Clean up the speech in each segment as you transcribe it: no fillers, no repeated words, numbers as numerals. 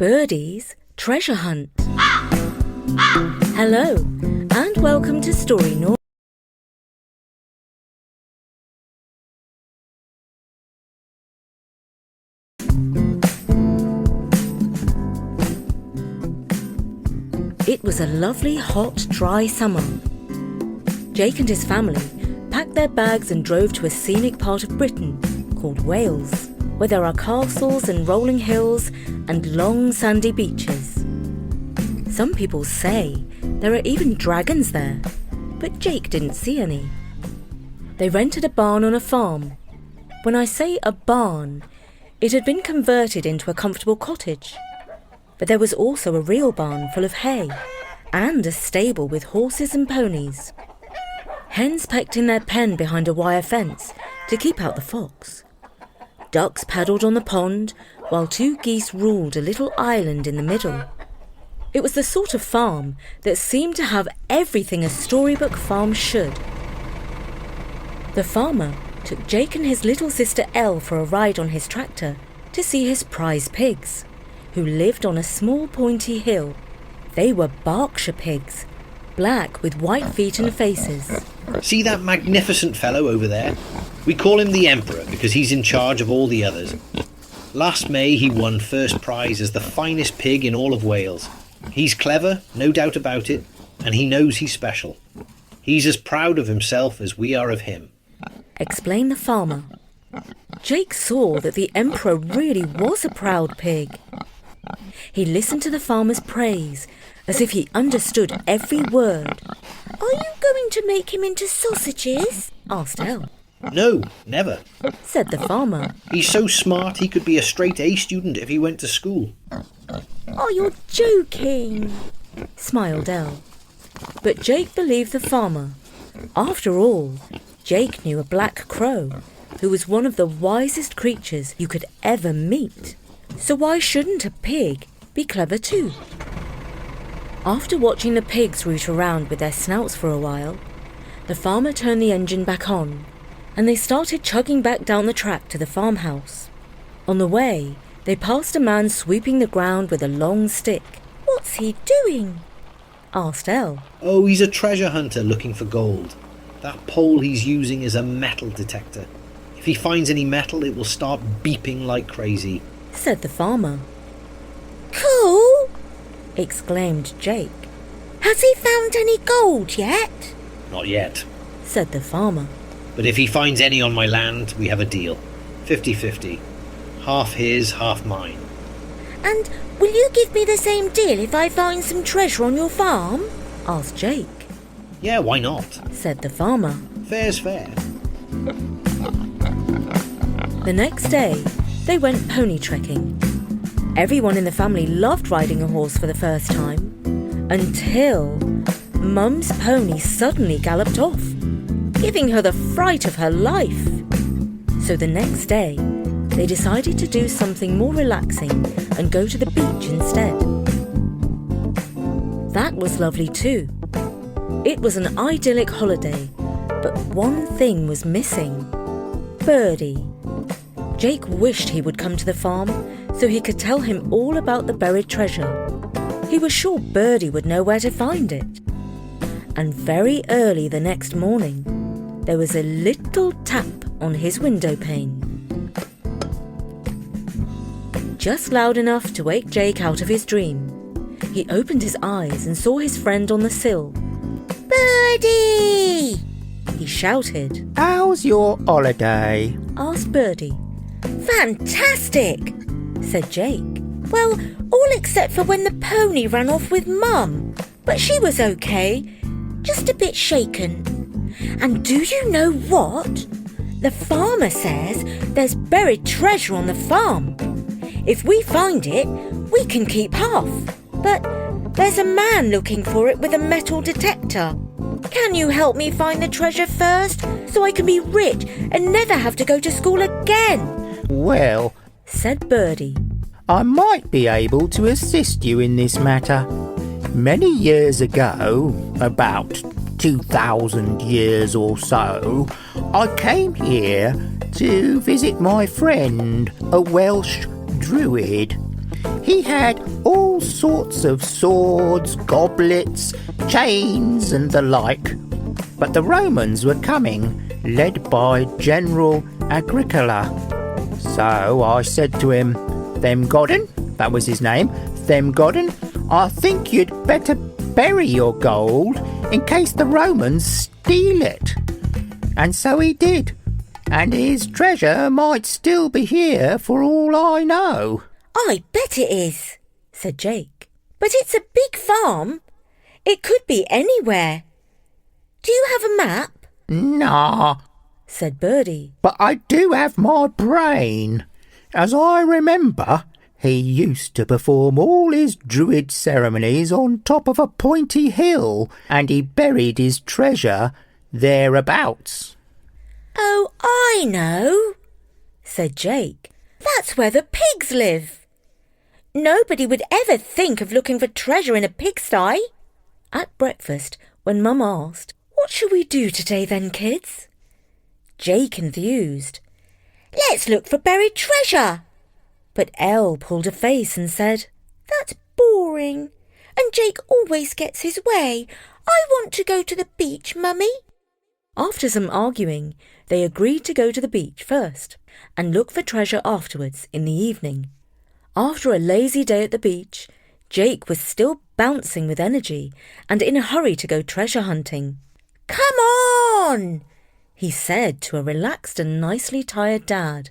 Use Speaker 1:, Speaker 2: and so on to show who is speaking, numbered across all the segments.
Speaker 1: Birdy's Treasure Hunt. Hello, and welcome to Storynory. It was a lovely, hot, dry summer. Jake and his family packed their bags and drove to a scenic part of Britain called Wales, where there are castles and rolling hills and long sandy beaches. Some people say there are even dragons there, but Jake didn't see any. They rented a barn on a farm. When I say a barn, it had been converted into a comfortable cottage. But there was also a real barn full of hay and a stable with horses and ponies. Hens pecked in their pen behind a wire fence to keep out the fox. Ducks paddled on the pond while 2 geese ruled a little island in the middle. It was the sort of farm that seemed to have everything a storybook farm should. The farmer took Jake and his little sister Elle for a ride on his tractor to see his prize pigs, who lived on a small pointy hill. They were Berkshire pigs, black with white feet and faces.
Speaker 2: See that magnificent fellow over there? We call him the Emperor because he's in charge of all the others. Last May he won first prize as the finest pig in all of Wales. He's clever, no doubt about it, and he knows he's special. He's as proud of himself as we are of him,
Speaker 1: explained the farmer. Jake saw that the Emperor really was a proud pig. He listened to the farmer's praise as if he understood every word. "Are you going to make him into sausages?" asked Elle.
Speaker 2: "No, never,"
Speaker 1: said the farmer.
Speaker 2: "He's so smart he could be a straight A student if he went to school."
Speaker 1: "Oh, you're joking," smiled Elle. But Jake believed the farmer. After all, Jake knew a black crow, who was one of the wisest creatures you could ever meet. So why shouldn't a pig be clever too? After watching the pigs root around with their snouts for a while, the farmer turned the engine back on, and they started chugging back down the track to the farmhouse. On the way, they passed a man sweeping the ground with a long stick. "What's he doing?" asked Elle.
Speaker 2: "Oh, he's a treasure hunter looking for gold. That pole he's using is a metal detector. If he finds any metal, it will start beeping like crazy,"
Speaker 1: said the farmer. "Cool!" exclaimed Jake. "Has he found any gold yet?"
Speaker 2: "Not yet,"
Speaker 1: said the farmer.
Speaker 2: "But if he finds any on my land, we have a deal. 50-50. Half his, half mine."
Speaker 1: "And will you give me the same deal if I find some treasure on your farm?" asked Jake.
Speaker 2: "Yeah, why not?"
Speaker 1: said the farmer.
Speaker 2: "Fair's fair."
Speaker 1: The next day, they went pony trekking. Everyone in the family loved riding a horse for the first time, until Mum's pony suddenly galloped off, giving her the fright of her life. So the next day, they decided to do something more relaxing and go to the beach instead. That was lovely too. It was an idyllic holiday, but one thing was missing: Birdy. Jake wished he would come to the farm so he could tell him all about the buried treasure. He was sure Birdy would know where to find it. And very early the next morning, there was a little tap on his window pane. Just loud enough to wake Jake out of his dream. He opened his eyes and saw his friend on the sill. "Birdy!" he shouted.
Speaker 3: "How's your holiday?"
Speaker 1: asked Birdy. "Fantastic!" said Jake. "Well, all except for when the pony ran off with Mum. But she was okay, just a bit shaken. And do you know what? The farmer says there's buried treasure on the farm. If we find it, we can keep half. But there's a man looking for it with a metal detector. Can you help me find the treasure first, so I can be rich and never have to go to school again?"
Speaker 3: "Well,"
Speaker 1: said Birdy,
Speaker 3: "I might be able to assist you in this matter. Many years ago, about 2,000 years or so, I came here to visit my friend, a Welsh druid. He had all sorts of swords, goblets, chains and the like. But the Romans were coming, led by General Agricola. So I said to him, "Themgodden," that was his name, "Themgodden, I think you'd better bury your gold in case the Romans steal it." And so he did. And his treasure might still be here for all I know.
Speaker 1: I bet it is, said Jake. But it's a big farm. It could be anywhere. Do you have a map?
Speaker 3: Nah,
Speaker 1: said Birdy.
Speaker 3: but I do have my brain. As I remember, he used to perform all his druid ceremonies on top of a pointy hill, and he buried his treasure thereabouts.
Speaker 1: Oh, I know, said Jake. That's where the pigs live. Nobody would ever think of looking for treasure in a pigsty. At breakfast, when Mum asked, "What shall we do today then, kids?" Jake enthused. "Let's look for buried treasure." But Elle pulled a face and said, "That's boring. And Jake always gets his way. I want to go to the beach, Mummy." After some arguing, they agreed to go to the beach first and look for treasure afterwards in the evening. After a lazy day at the beach, Jake was still bouncing with energy and in a hurry to go treasure hunting. "Come on," he said to a relaxed and nicely tired Dad.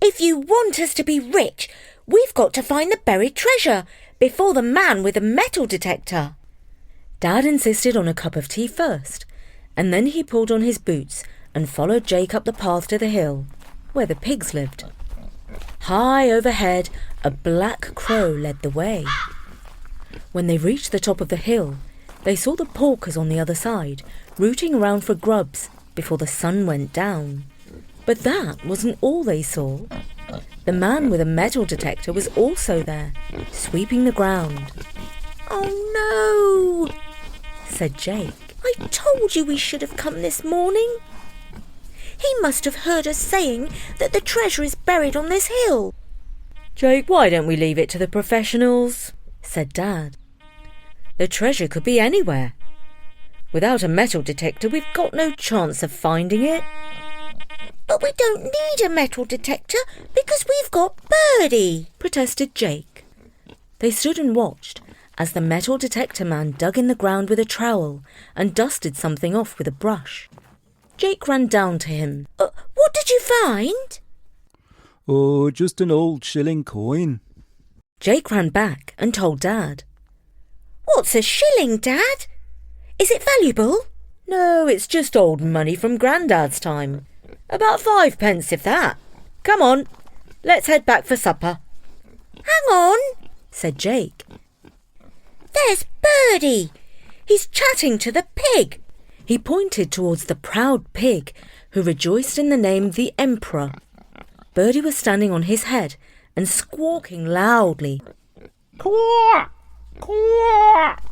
Speaker 1: "If you want us to be rich, we've got to find the buried treasure before the man with the metal detector." Dad insisted on a cup of tea first, and then he pulled on his boots and followed Jake up the path to the hill, where the pigs lived. High overhead, a black crow led the way. When they reached the top of the hill, they saw the porkers on the other side, rooting around for grubs before the sun went down. But that wasn't all they saw. The man with a metal detector was also there, sweeping the ground. "Oh no," said Jake. "I told you we should have come this morning. He must have heard us saying that the treasure is buried on this hill." "Jake, why don't we leave it to the professionals?" said Dad. "The treasure could be anywhere. Without a metal detector, we've got no chance of finding it." "But we don't need a metal detector because we've got Birdy," protested Jake. They stood and watched as the metal detector man dug in the ground with a trowel and dusted something off with a brush. Jake ran down to him. What did you find?"
Speaker 4: "Oh, just an old shilling coin."
Speaker 1: Jake ran back and told Dad. "What's a shilling, Dad? Is it valuable?" "No, it's just old money from Grandad's time. About 5 pence, if that. Come on, let's head back for supper." "Hang on," said Jake. "There's Birdy. He's chatting to the pig." He pointed towards the proud pig, who rejoiced in the name the Emperor. Birdy was standing on his head and squawking loudly.
Speaker 3: Quack! Quack!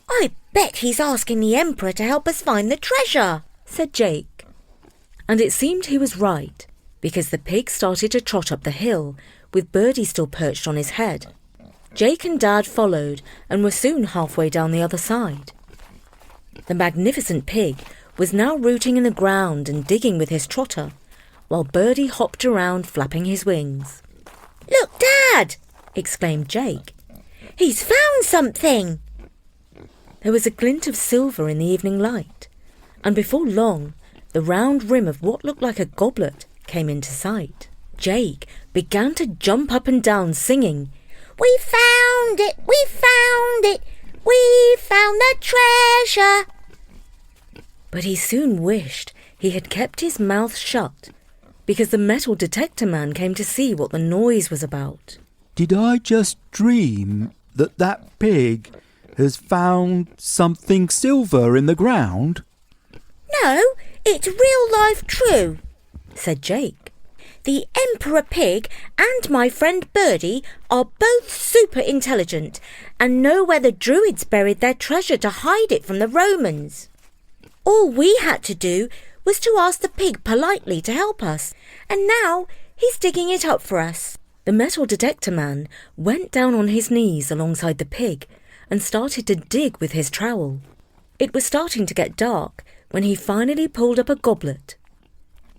Speaker 1: "I bet he's asking the Emperor to help us find the treasure," said Jake. And it seemed he was right, because the pig started to trot up the hill, with Birdy still perched on his head. Jake and Dad followed and were soon halfway down the other side. The magnificent pig was now rooting in the ground and digging with his trotter, while Birdy hopped around flapping his wings. "Look, Dad!" exclaimed Jake. "He's found something!" There was a glint of silver in the evening light, and before long the round rim of what looked like a goblet came into sight. Jake began to jump up and down singing, "We found it! We found it! We found the treasure!" But he soon wished he had kept his mouth shut, because the metal detector man came to see what the noise was about.
Speaker 4: Did I just dream that pig has found something silver in the ground?
Speaker 1: "No, it's real life true," said Jake. "The Emperor Pig and my friend Birdy are both super intelligent and know where the Druids buried their treasure to hide it from the Romans. All we had to do was to ask the pig politely to help us, and now he's digging it up for us." The metal detector man went down on his knees alongside the pig and started to dig with his trowel. It was starting to get dark when he finally pulled up a goblet.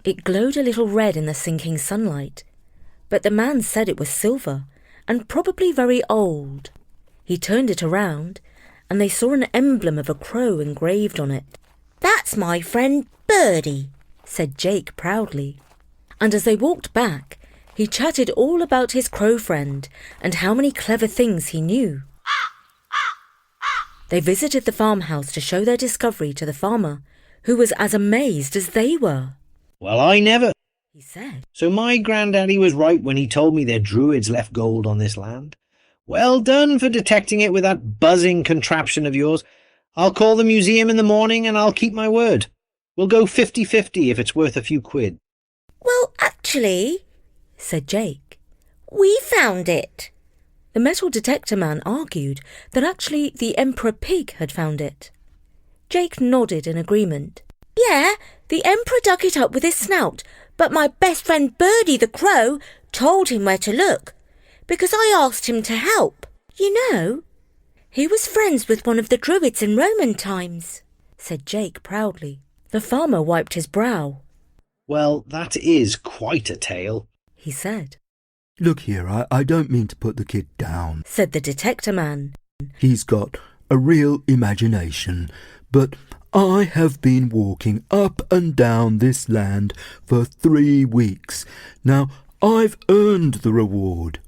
Speaker 1: It glowed a little red in the sinking sunlight, but the man said it was silver and probably very old. He turned it around and they saw an emblem of a crow engraved on it. "That's my friend Birdy," said Jake proudly. And as they walked back, he chatted all about his crow friend and how many clever things he knew. They visited the farmhouse to show their discovery to the farmer, who was as amazed as they were.
Speaker 2: "Well, I never,"
Speaker 1: he said.
Speaker 2: "So my granddaddy was right when he told me their druids left gold on this land. Well done for detecting it with that buzzing contraption of yours. I'll call the museum in the morning and I'll keep my word. We'll go 50-50 if it's worth a few quid."
Speaker 1: "Well, actually," said Jake, "we found it." The metal detector man argued that actually the Emperor Pig had found it. Jake nodded in agreement. "Yeah, the Emperor dug it up with his snout, but my best friend Birdy the Crow told him where to look, because I asked him to help. You know, he was friends with one of the druids in Roman times," said Jake proudly. The farmer wiped his brow.
Speaker 2: "Well, that is quite a tale,"
Speaker 1: he said.
Speaker 4: Look here, I don't mean to put the kid down,
Speaker 1: said the detector man.
Speaker 4: He's got a real imagination, but I have been walking up and down this land for 3 weeks. Now, I've earned the reward.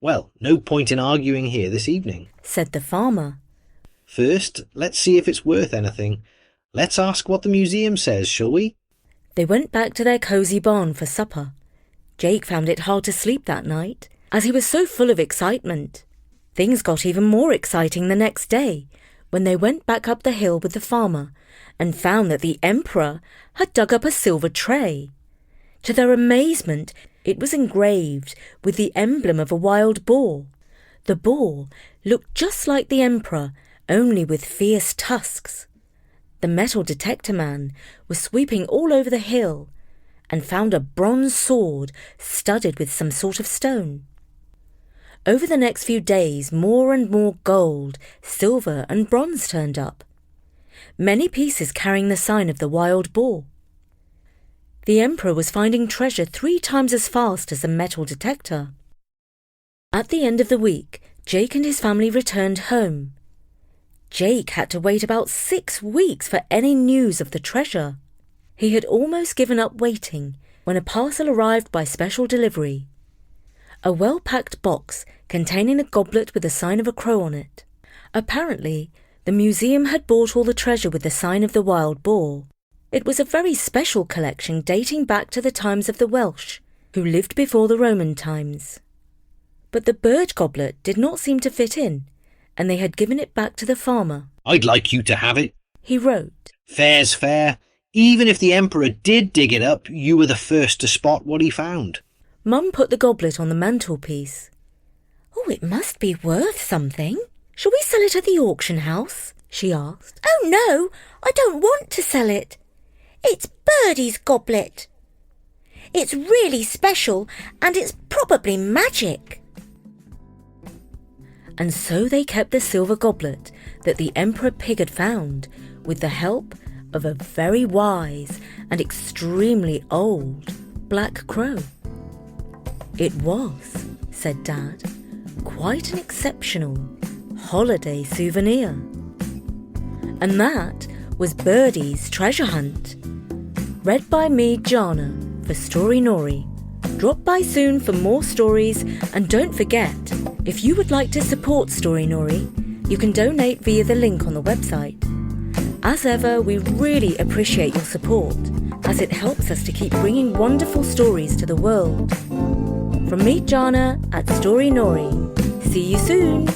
Speaker 2: "Well, no point in arguing here this evening,"
Speaker 1: said the farmer.
Speaker 2: "First, let's see if it's worth anything. Let's ask what the museum says, shall we?"
Speaker 1: They went back to their cosy barn for supper. Jake found it hard to sleep that night, as he was so full of excitement. Things got even more exciting the next day, when they went back up the hill with the farmer and found that the Emperor had dug up a silver tray. To their amazement, it was engraved with the emblem of a wild boar. The boar looked just like the Emperor, only with fierce tusks. The metal detector man was sweeping all over the hill and found a bronze sword studded with some sort of stone. Over the next few days, more and more gold, silver and bronze turned up, many pieces carrying the sign of the wild boar. The Emperor was finding treasure 3 times as fast as the metal detector. At the end of the week, Jake and his family returned home. Jake had to wait about 6 weeks for any news of the treasure. He had almost given up waiting when a parcel arrived by special delivery. A well-packed box containing a goblet with the sign of a crow on it. Apparently, the museum had bought all the treasure with the sign of the wild boar. It was a very special collection dating back to the times of the Welsh, who lived before the Roman times. But the bird goblet did not seem to fit in, and they had given it back to the farmer.
Speaker 2: "I'd like you to have it,"
Speaker 1: he wrote.
Speaker 2: "Fair's fair. Even if the Emperor did dig it up, you were the first to spot what he found."
Speaker 1: Mum put the goblet on the mantelpiece. "Oh, it must be worth something. Shall we sell it at the auction house?" she asked. "Oh no, I don't want to sell it. It's Birdy's goblet. It's really special and it's probably magic." And so they kept the silver goblet that the Emperor Pig had found with the help of a very wise and extremely old black crow. "It was," said Dad, "quite an exceptional holiday souvenir." And that was Birdy's Treasure Hunt. Read by me, Jana, for Storynory. Drop by soon for more stories, and don't forget, if you would like to support Storynory, you can donate via the link on the website. As ever, we really appreciate your support, as it helps us to keep bringing wonderful stories to the world. From me, Jana, at Storynory. See you soon!